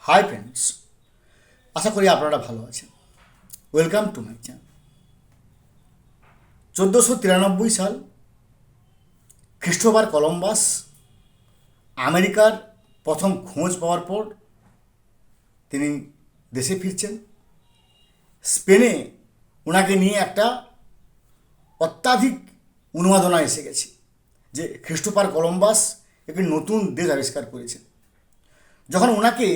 Hi friends, আশা করি আপনারা ভালো আছেন। Welcome to my channel. 1493 সাল খ্রিস্টোফার কলম্বাস আমেরিকার প্রথম খোঁজ পাওয়ার পর তিনি দেশে ফিরছেন। স্পেনে ওনাকে নিয়ে একটা অত্যাধিক উন্মাদনা এসে গেছে যে খ্রিস্টোফার কলম্বাস একটি নতুন দেশ আবিষ্কার করেছেন। যখন ওনাকে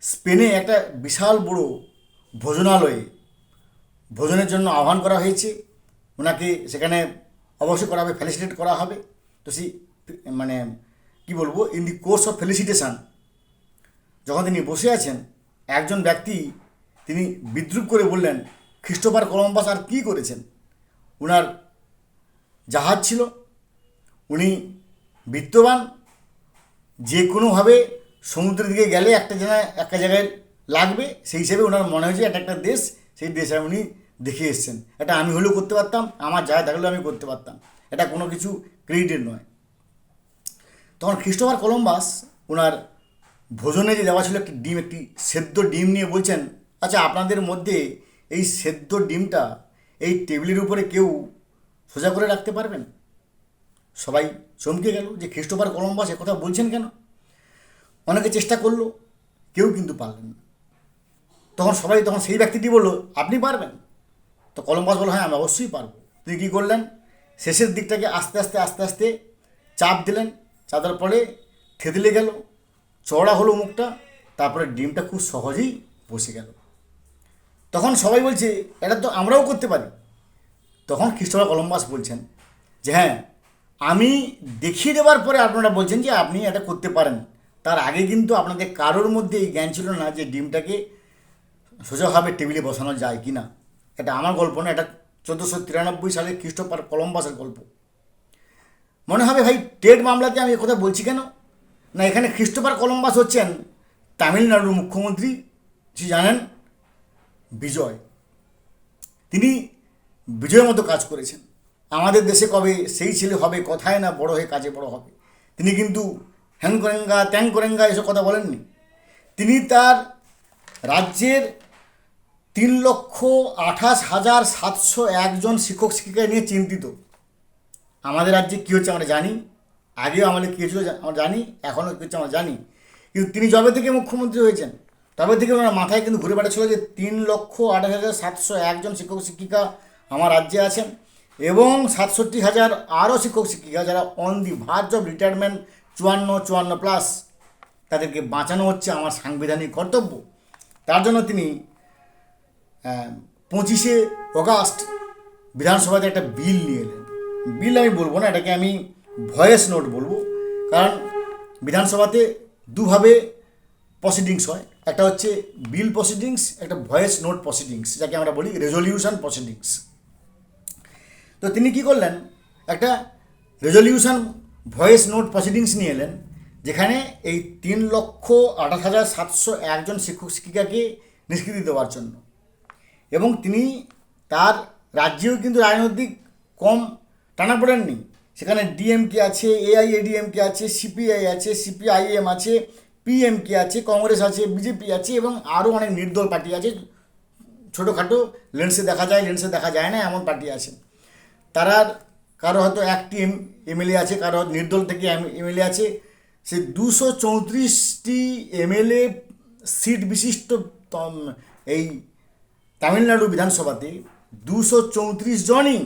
স্পেনে একটা বিশাল বড় ভোজনালয়ে ভোজনের জন্য আহ্বান করা হয়েছে, ওনাকে সেখানে অবশ্যই করা হবে, ফেলিসিটেট করা হবে। তো সেই মানে কি বলবো, in the course of felicitation যখন তিনি বসে আছেন, একজন ব্যক্তি তিনি বিদ্রূপ করে বললেন, খ্রিস্টোফার কলম্বাস আর কী করেছেন? ওনার জাহাজ ছিল, উনি বিত্তবান, যে কোনোভাবে সমুদ্রের দিকে গেলে একটা জায়গায় লাগবে, সেই হিসেবে ওনার মনে হয়েছে এটা একটা দেশ, সেই দেশে উনি দেখে এসছেন। এটা আমি হলেও করতে পারতাম, আমার জায়গা থাকলেও আমি করতে পারতাম, এটা কোনো কিছু ক্রেডিটের নয়। তখন খ্রিস্টোফার কলম্বাস ওনার ভোজনে যে দেওয়া ছিল একটি সেদ্ধ ডিম নিয়ে বলছেন, আচ্ছা আপনাদের মধ্যে এই সেদ্ধ ডিমটা এই টেবিলের উপরে কেউ সোজা করে রাখতে পারবেন? সবাই চমকে গেল যে খ্রিস্টোফার কলম্বাস কথা বলছেন কেন। অনেকে চেষ্টা করলো, কেউ কিন্তু পারলেন না। তখন সেই ব্যক্তিটি বলল, আপনি পারবেন? তো কলম্বাস বলল, হ্যাঁ আমি অবশ্যই পারবো। তিনি কী করলেন, শেষের দিকটাকে আস্তে আস্তে আস্তে আস্তে চাপ দিলেন, চাপার পরে থেতলে গেল, চওড়া হলো মুখটা, তারপরে ডিমটা খুব সহজেই বসে গেল। তখন সবাই বলছে এটা তো আমরাও করতে পারি। তখন খ্রিস্টোফার কলম্বাস বলছেন যে হ্যাঁ, আমি দেখিয়ে দেওয়ার পরে আপনারা বলছেন যে আপনি এটা করতে পারেন, তার আগে কিন্তু আপনাদের কারোর মধ্যে এই জ্ঞান ছিল না যে ডিমটাকে সোজাভাবে টেবিলে বসানো যায় কি না। এটা আমার গল্প না, এটা 1493 সালে খ্রিস্টোফার কলম্বাসের গল্প। মনে হবে ভাই টেট মামলাতে আমি কথা বলছি কেন না, এখানে খ্রিস্টোফার কলম্বাস হচ্ছেন তামিলনাড়ুর মুখ্যমন্ত্রী, যে জানেন বিজয়। তিনি বিজয়ের মতো কাজ করেছেন। আমাদের দেশে কবে সেই ছেলে হবে, কথায় না বড় হয়ে কাজে বড় হবে। তিনি কিন্তু হ্যাং করেঙ্গা ত্যাং করেঙ্গা এসব কথা বলেননি। তিনি তার রাজ্যের 3,28,701 শিক্ষক শিক্ষিকা নিয়ে চিন্তিত। আমাদের রাজ্যে কী হচ্ছে আমরা জানি, আগেও আমাদের কী হয়েছিল আমরা জানি, এখনও কী হচ্ছে আমরা জানি। কিন্তু তিনি যবে থেকে মুখ্যমন্ত্রী হয়েছেন তবে থেকে ওনার মাথায় কিন্তু ঘুরে বেড়াচ্ছিল যে 3,28,701 শিক্ষক শিক্ষিকা আমার রাজ্যে আছেন, এবং 67,000 আরও শিক্ষক শিক্ষিকা যারা on the verge of retirement, 54+ তাদেরকে বাঁচানো হচ্ছে আমার সাংবিধানিক কর্তব্য। তার জন্য তিনি 25শে অগাস্ট বিধানসভাতে একটা বিল নিয়ে এলেন। বিল আমি বলবো না, এটাকে আমি ভয়েস নোট বলবো, কারণ বিধানসভাতে দুভাবে প্রসিডিংস হয়, একটা হচ্ছে বিল প্রসিডিংস, একটা ভয়েস নোট প্রসিডিংস, যাকে আমরা বলি রেজলিউশন প্রসিডিংস। তো তিনি কী করলেন, একটা রেজলিউশন ভয়েস নোট প্রসিডিংস নিয়ে এলেন, যেখানে এই 3,28,701 শিক্ষক শিক্ষিকাকে নিষ্কৃতি দেওয়ার জন্য। এবং তিনি তার রাজ্যেও কিন্তু রাজনৈতিক কম টানা পড়েননি। সেখানে ডিএমকে আছে, এআইএডিএমকে আছে, সিপিআই আছে, সিপিআইএম আছে, পিএমকে আছে, কংগ্রেস আছে, বিজেপি আছে, এবং আরও অনেক নির্দল পার্টি আছে। ছোটোখাটো লেন্সে দেখা যায়, লেন্সে দেখা যায় না এমন পার্টি আছে। তারা কারো হয়তো একটি এমএলএ আছে, কারো নির্দল থেকে এমএলএ আছে। সে 234টি এমএলএ সিট বিশিষ্ট এই তামিলনাড়ু বিধানসভাতে 234 জনই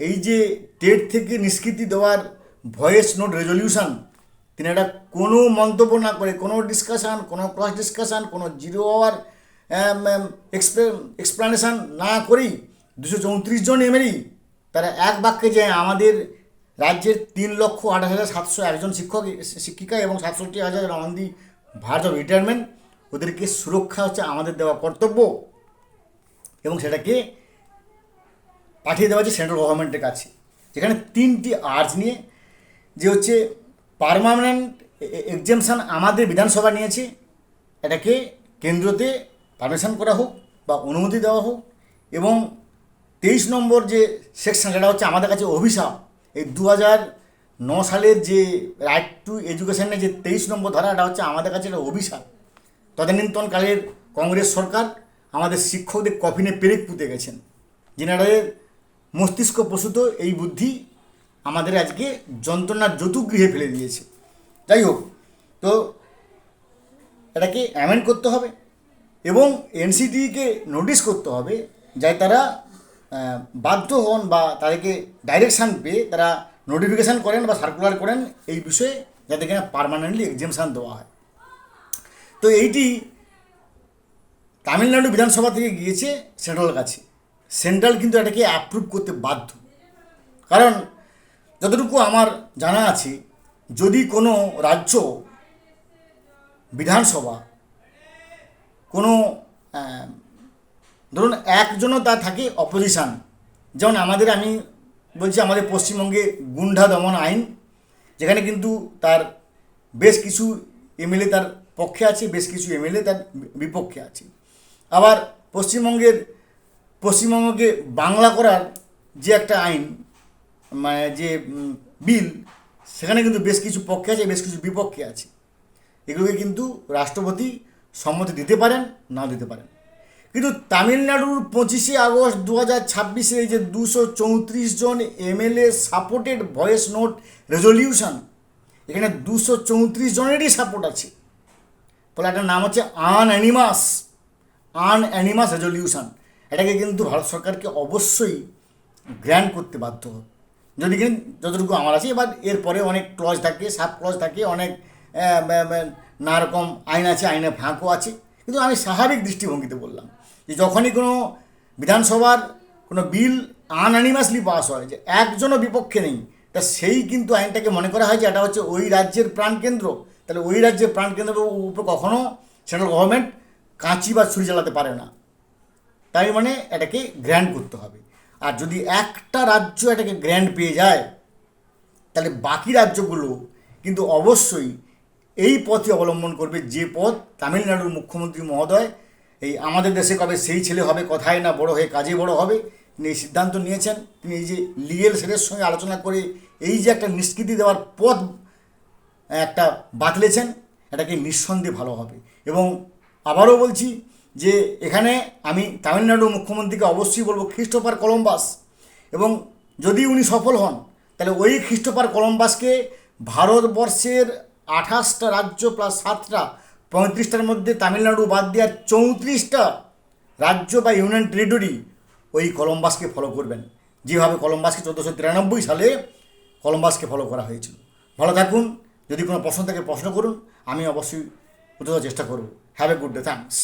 এই যে টেট থেকে নিষ্কৃতি দেওয়ার ভয়েস নোট রেজলিউশন, তিনি একটা কোনো মন্তব্য না করে, কোনো ডিসকাশান, কোনো ক্রস ডিসকাশান, কোনো জিরো আওয়ার এক্সপ্লানেশান না করেই 234 জন এমএলএ তারা এক বাক্যে যে আমাদের রাজ্যের 3,28,701 শিক্ষক শিক্ষিকা এবং 67,000 on the verge of retirement, ওদেরকে সুরক্ষা হচ্ছে আমাদের দেওয়া কর্তব্য, এবং সেটাকে পাঠিয়ে দেওয়া হচ্ছে সেন্ট্রাল গভর্নমেন্টের কাছে। যেখানে 3টি আর্জ নিয়ে, যে হচ্ছে পার্মানেন্ট এক্সামশান আমাদের বিধানসভা নিয়েছে, এটাকে কেন্দ্রতে পারমিশন করা হোক বা অনুমতি দেওয়া হোক, এবং 23 নম্বর যে সেকশন, যেটা হচ্ছে আমাদের কাছে অভিশাপ। এই 2009 সালের যে রাইট টু এডুকেশনের যে 23 নম্বর ধারা, এটা হচ্ছে আমাদের কাছে একটা অভিশাপ। তদানীন্তনকালের কংগ্রেস সরকার আমাদের শিক্ষকদের কফিনে পেরেক পুঁতে গেছেন। জেনারেলের মস্তিষ্ক প্রসূত এই বুদ্ধি আমাদের আজকে যন্ত্রণার যতুগৃহে ফেলে দিয়েছে। যাই হোক, তো এটাকে অ্যামেন্ড করতে হবে এবং এনসিটিকে নোটিশ করতে হবে, যাতে তারা বাধ্য হন বা তাদেরকে ডাইরেকশান পেয়ে তারা নোটিফিকেশান করেন বা সার্কুলার করেন এই বিষয়ে, যাতে কিনা পার্মানেন্টলি এক্সামশান দেওয়া হয়। তো এইটি তামিলনাড়ু বিধানসভা থেকে গিয়েছে সেন্ট্রাল কাছে। সেন্ট্রাল কিন্তু এটাকে অ্যাপ্রুভ করতে বাধ্য, কারণ যতটুকু আমার জানা আছে, যদি কোনো রাজ্য বিধানসভা কোনো ধরুন একজনও তা থাকে অপোজিশান, যেমন আমি বলছি আমাদের পশ্চিমবঙ্গে গুন্ডা দমন আইন, যেখানে কিন্তু তার বেশ কিছু এমএলএ তার পক্ষে আছে, বেশ কিছু এমএলএ তার বিপক্ষে আছে। আবার পশ্চিমবঙ্গকে বাংলা করার যে একটা আইন, মানে যে বিল, সেখানে কিন্তু বেশ কিছু পক্ষে আছে, বেশ কিছু বিপক্ষে আছে। এগুলোকে কিন্তু রাষ্ট্রপতি সম্মতি দিতে পারেন, না দিতে পারেন। কিন্তু তামিলনাড়ুর 25শে আগস্ট 2026 এই যে 234 জন MLA supported voice note resolution, এখানে 234 জনেরই সাপোর্ট আছে। ফলে এটার নাম হচ্ছে আনঅ্যানিমাস রেজলিউশন। এটাকে কিন্তু ভারত সরকারকে অবশ্যই গ্র্যান্ট করতে বাধ্য হবে, যদি কিনা যতটুকু আমার আছে। এবার এরপরে অনেক ক্লজ থাকে, সাব ক্লজ থাকে, অনেক নানা রকম আইন আছে, আইনে ফাঁকও আছে। কিন্তু আমি স্বাভাবিক দৃষ্টিভঙ্গিতে বললাম যে যখনই কোনো বিধানসভার কোনো বিল আনঅ্যানিমাসলি পাস হয়, যে একজনও বিপক্ষে নেই, তা সেই কিন্তু আইনটাকে মনে করা হয় যে এটা হচ্ছে ওই রাজ্যের প্রাণকেন্দ্র। তাহলে ওই রাজ্যের প্রাণকেন্দ্রের উপর কখনও সেন্ট্রাল গভর্নমেন্ট কাঁচি বা ছুরি চালাতে পারে না। তাই মানে এটাকে গ্র্যান্ট করতে হবে। আর যদি একটা রাজ্য এটাকে গ্র্যান্ট পেয়ে যায়, তাহলে বাকি রাজ্যগুলো কিন্তু অবশ্যই এই পথই অবলম্বন করবে, যে পথ তামিলনাড়ুর মুখ্যমন্ত্রী মহোদয় এই আমাদের দেশে কবে সেই ছেলে হবে, কথায় না বড় হয়ে কাজে বড় হবে, তিনি এই সিদ্ধান্ত নিয়েছেন। তিনি এই যে লিগেল সেলের সঙ্গে আলোচনা করে এই যে একটা নিষ্কৃতি দেওয়ার পথ একটা বাতলেছেন, এটাকে নিঃসন্দেহে ভালো হবে। এবং আবারও বলছি যে এখানে আমি তামিলনাড়ুর মুখ্যমন্ত্রীকে অবশ্যই বলবো ক্রিস্টোফার কলম্বাস, এবং যদি উনি সফল হন, তাহলে ওই ক্রিস্টোফার কলম্বাসকে ভারতবর্ষের 28টা রাজ্য প্লাস 7টা 35টার মধ্যে তামিলনাড়ু বাদ দেওয়ার 34টা রাজ্য বা ইউনিয়ন টেরিটরি ওই কলম্বাসকে ফলো করবেন, যেভাবে কলম্বাসকে 1493 সালে কলম্বাসকে ফলো করা হয়েছিল। ভালো থাকুন। যদি কোনো প্রশ্ন থাকে প্রশ্ন করুন, আমি অবশ্যই উত্তর দেওয়ার চেষ্টা করব। Have a good day, thanks.